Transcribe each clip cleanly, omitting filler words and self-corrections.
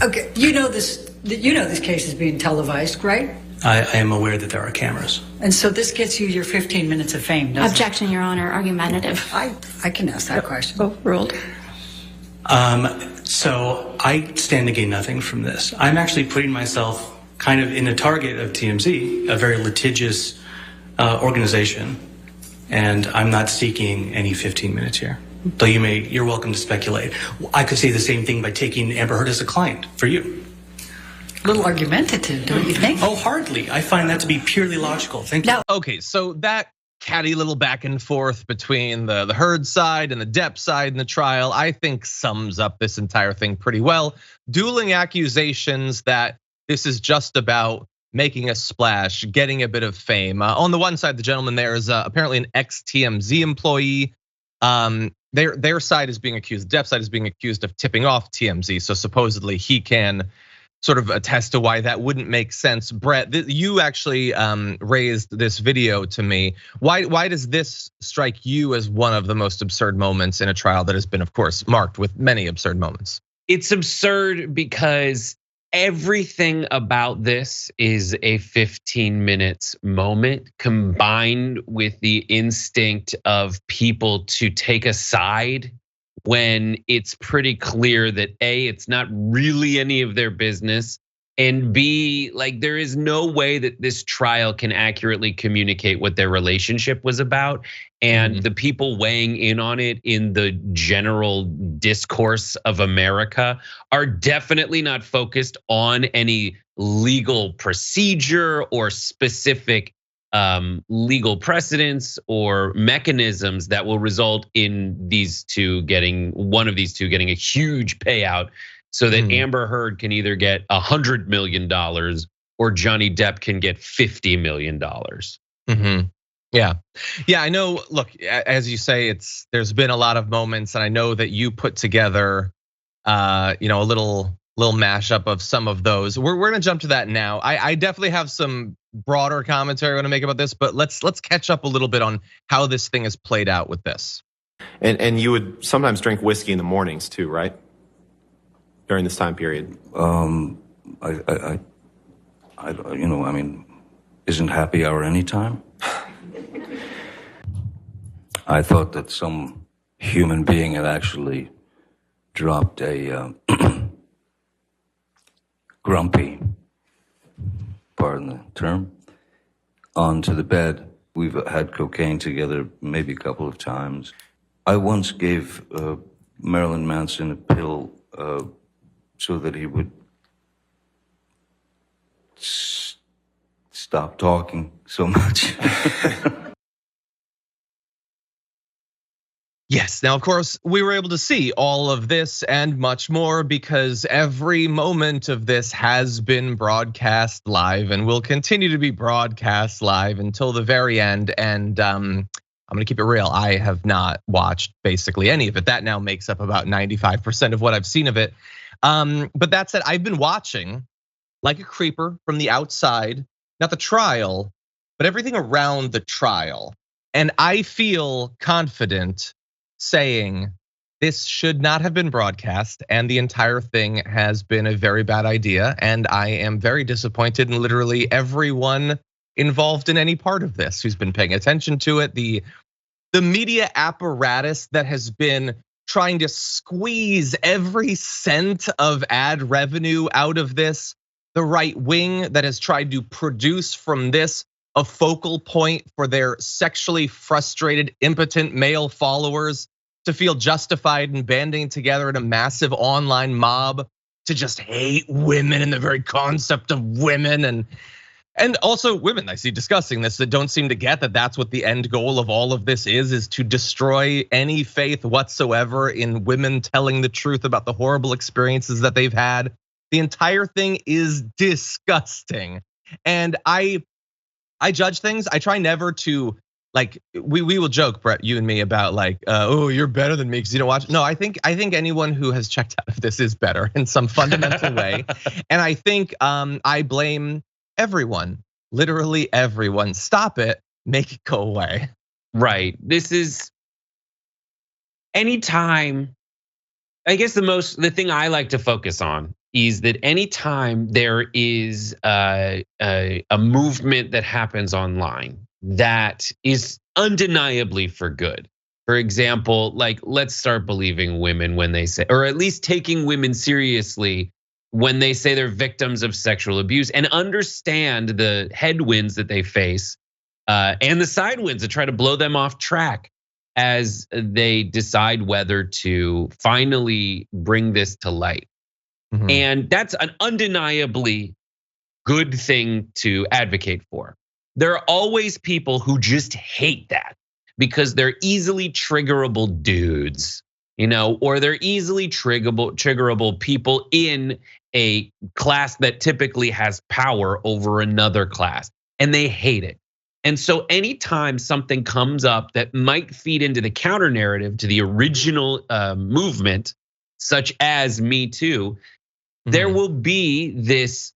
Okay, you know this case is being televised, right? I am aware that there are cameras. And so this gets you your 15 minutes of fame, doesn't Objection, Your Honor. Argumentative. I can ask that question. Overruled. So I stand to gain nothing from this. I'm actually putting myself kind of in a target of TMZ, a very litigious organization, and I'm not seeking any 15 minutes here. Though you're welcome to speculate. I could say the same thing by taking Amber Heard as a client for you. A little argumentative, don't you think? Oh, hardly. I find that to be purely logical. Thank you. Okay, so that catty little back and forth between the Heard side and the Depp side in the trial, I think sums up this entire thing pretty well. Dueling accusations that this is just about making a splash, getting a bit of fame. On the one side, the gentleman there is apparently an ex-TMZ employee. Their side is being accused, Depp's side is being accused of tipping off TMZ. So supposedly he can sort of attest to why that wouldn't make sense. Brett, you actually raised this video to me. Why does this strike you as one of the most absurd moments in a trial that has been, of course, marked with many absurd moments? It's absurd because everything about this is a 15 minutes moment combined with the instinct of people to take a side when it's pretty clear that A, it's not really any of their business, and B, like there is no way that this trial can accurately communicate what their relationship was about. And the people weighing in on it in the general discourse of America are definitely not focused on any legal procedure or specific legal precedents or mechanisms that will result in one of these two getting a huge payout so that Amber Heard can either get $100 million or Johnny Depp can get $50 million. Yeah, I know. Look, as you say, there's been a lot of moments, and I know that you put together, a little mashup of some of those. We're gonna jump to that now. I definitely have some broader commentary I want to make about this, but let's catch up a little bit on how this thing has played out with this. And you would sometimes drink whiskey in the mornings too, right? During this time period. Isn't happy hour any time? I thought that some human being had actually dropped a grumpy, pardon the term, onto the bed. We've had cocaine together maybe a couple of times. I once gave Marilyn Manson a pill so that he would stop talking so much. Yes, now of course we were able to see all of this and much more because every moment of this has been broadcast live and will continue to be broadcast live until the very end. And I'm gonna keep it real, I have not watched basically any of it. That now makes up about 95% of what I've seen of it. But that said, I've been watching like a creeper from the outside, not the trial, but everything around the trial. And I feel confident saying this should not have been broadcast and the entire thing has been a very bad idea. And I am very disappointed in literally everyone involved in any part of this who's been paying attention to it. The media apparatus that has been trying to squeeze every cent of ad revenue out of this, the right wing that has tried to produce from this a focal point for their sexually frustrated, impotent male followers to feel justified in banding together in a massive online mob to just hate women and the very concept of women and also women I see discussing this that don't seem to get that that's what the end goal of all of this is to destroy any faith whatsoever in women telling the truth about the horrible experiences that they've had. The entire thing is disgusting. And I judge things. I try never to, like, we will joke, Brett, you and me, about like, oh, you're better than me because you don't watch. No, I think anyone who has checked out of this is better in some fundamental way. And I think I blame everyone, literally everyone. Stop it, make it go away. Right, this is anytime, I guess the thing I like to focus on is that anytime there is a movement that happens online that is undeniably for good. For example, like let's start believing women when they say, or at least taking women seriously when they say they're victims of sexual abuse, and understand the headwinds that they face and the side winds that try to blow them off track as they decide whether to finally bring this to light. And that's an undeniably good thing to advocate for. There are always people who just hate that because they're easily triggerable dudes, or they're easily triggerable people in a class that typically has power over another class, and they hate it. And so anytime something comes up that might feed into the counter narrative to the original movement, such as Me Too, there will be this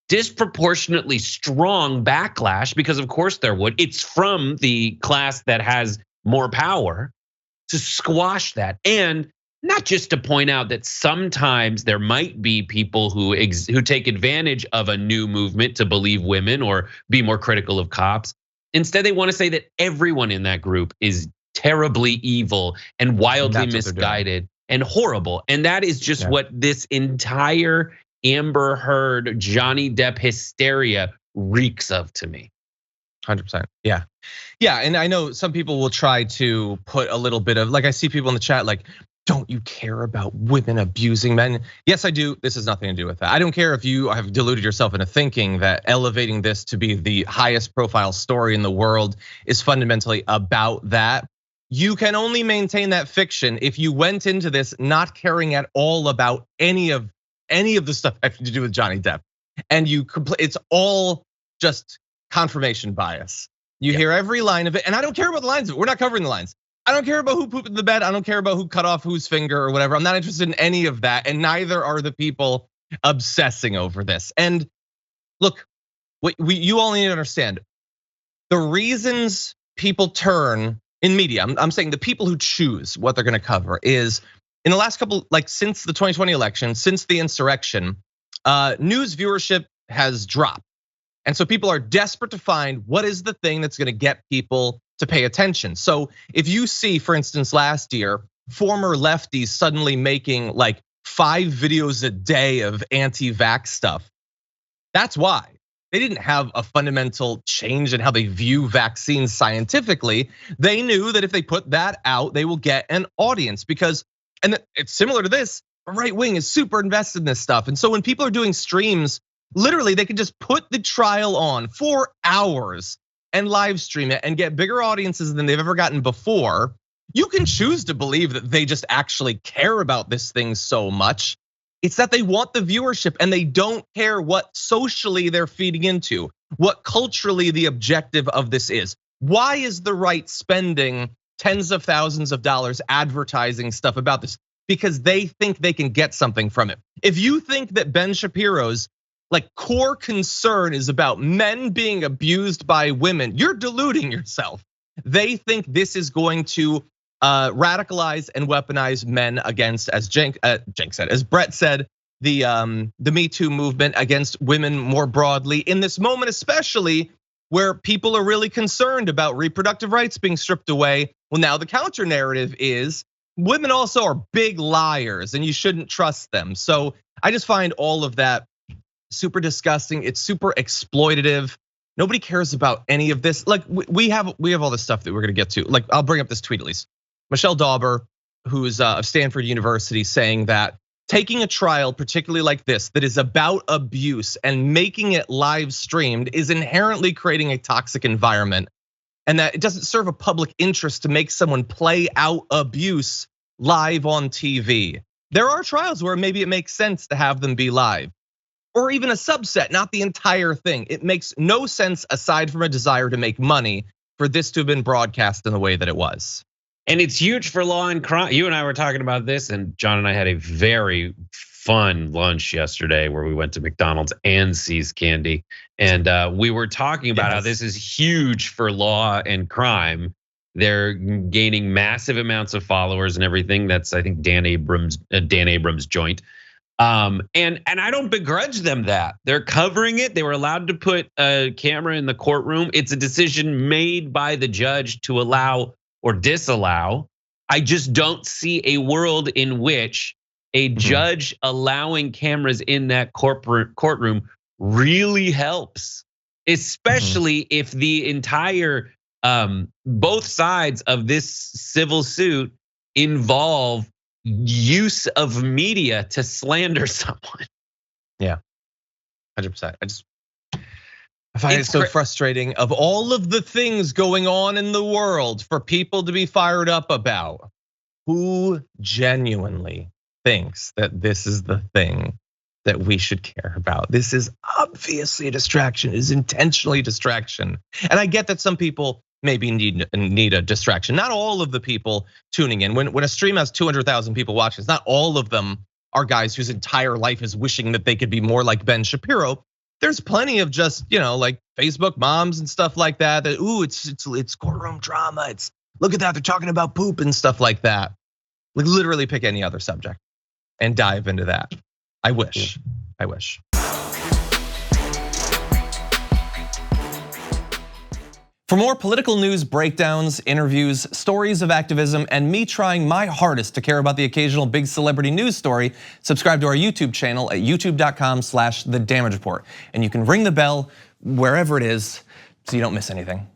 disproportionately strong backlash, because of course there would. It's from the class that has more power to squash that. And not just to point out that sometimes there might be people who take advantage of a new movement to believe women or be more critical of cops. Instead, they want to say that everyone in that group is terribly evil and wildly misguided and horrible. And that is just what this entire Amber Heard, Johnny Depp hysteria reeks of to me. 100%. Yeah. And I know some people will try to put a little bit of, like, I see people in the chat like, don't you care about women abusing men? Yes, I do. This has nothing to do with that. I don't care if you have deluded yourself into thinking that elevating this to be the highest profile story in the world is fundamentally about that. You can only maintain that fiction if you went into this not caring at all about any of the stuff having to do with Johnny Depp. And it's all just confirmation bias. You hear every line of it, and I don't care about the lines of it. We're not covering the lines. I don't care about who pooped in the bed. I don't care about who cut off whose finger or whatever. I'm not interested in any of that, and neither are the people obsessing over this. And look, you all need to understand the reasons people turn in media. I'm saying the people who choose what they're gonna cover is in the last couple, like since the 2020 election, since the insurrection, news viewership has dropped. And so people are desperate to find what is the thing that's gonna get people to pay attention. So if you see, for instance, last year, former lefties suddenly making like 5 videos a day of anti-vax stuff, that's why. They didn't have a fundamental change in how they view vaccines scientifically. They knew that if they put that out, they will get an audience because, and it's similar to this, the right wing is super invested in this stuff. And so when people are doing streams, literally they can just put the trial on for hours and live stream it and get bigger audiences than they've ever gotten before. You can choose to believe that they just actually care about this thing so much. It's that they want the viewership and they don't care what socially they're feeding into, what culturally the objective of this is. Why is the right spending tens of thousands of dollars advertising stuff about this? Because they think they can get something from it. If you think that Ben Shapiro's like core concern is about men being abused by women, you're deluding yourself. They think this is going to radicalize and weaponize men against, as as Brett said, the Me Too movement against women more broadly in this moment, especially where people are really concerned about reproductive rights being stripped away. Well, now the counter narrative is women also are big liars and you shouldn't trust them. So I just find all of that super disgusting. It's super exploitative. Nobody cares about any of this. Like we have all this stuff that we're gonna get to. Like I'll bring up this tweet at least. Michelle Dauber, who's of Stanford University, saying that taking a trial, particularly like this, that is about abuse and making it live streamed is inherently creating a toxic environment. And that it doesn't serve a public interest to make someone play out abuse live on TV. There are trials where maybe it makes sense to have them be live. Or even a subset, not the entire thing. It makes no sense aside from a desire to make money for this to have been broadcast in the way that it was. And it's huge for law and crime. You and I were talking about this, and John and I had a very fun lunch yesterday where we went to McDonald's and See's Candy. And we were talking about how this is huge for law and crime. They're gaining massive amounts of followers and everything. That's, I think, Dan Abrams' joint. And I don't begrudge them that. They're covering it. They were allowed to put a camera in the courtroom. It's a decision made by the judge to allow or disallow. I just don't see a world in which a judge allowing cameras in that courtroom really helps, especially if the entire both sides of this civil suit involve use of media to slander someone. Yeah, 100%. I find it so frustrating of all of the things going on in the world for people to be fired up about. Who genuinely thinks that this is the thing that we should care about? This is obviously a distraction, it is intentionally a distraction. And I get that some people maybe need a distraction. Not all of the people tuning in. When a stream has 200,000 people watching, it's not all of them are guys whose entire life is wishing that they could be more like Ben Shapiro. There's plenty of just, like Facebook moms and stuff like that. That it's courtroom drama. It's look at that, they're talking about poop and stuff like that. Like literally pick any other subject and dive into that. I wish. For more political news breakdowns, interviews, stories of activism, and me trying my hardest to care about the occasional big celebrity news story, subscribe to our YouTube channel at youtube.com/The Damage Report. And you can ring the bell wherever it is so you don't miss anything.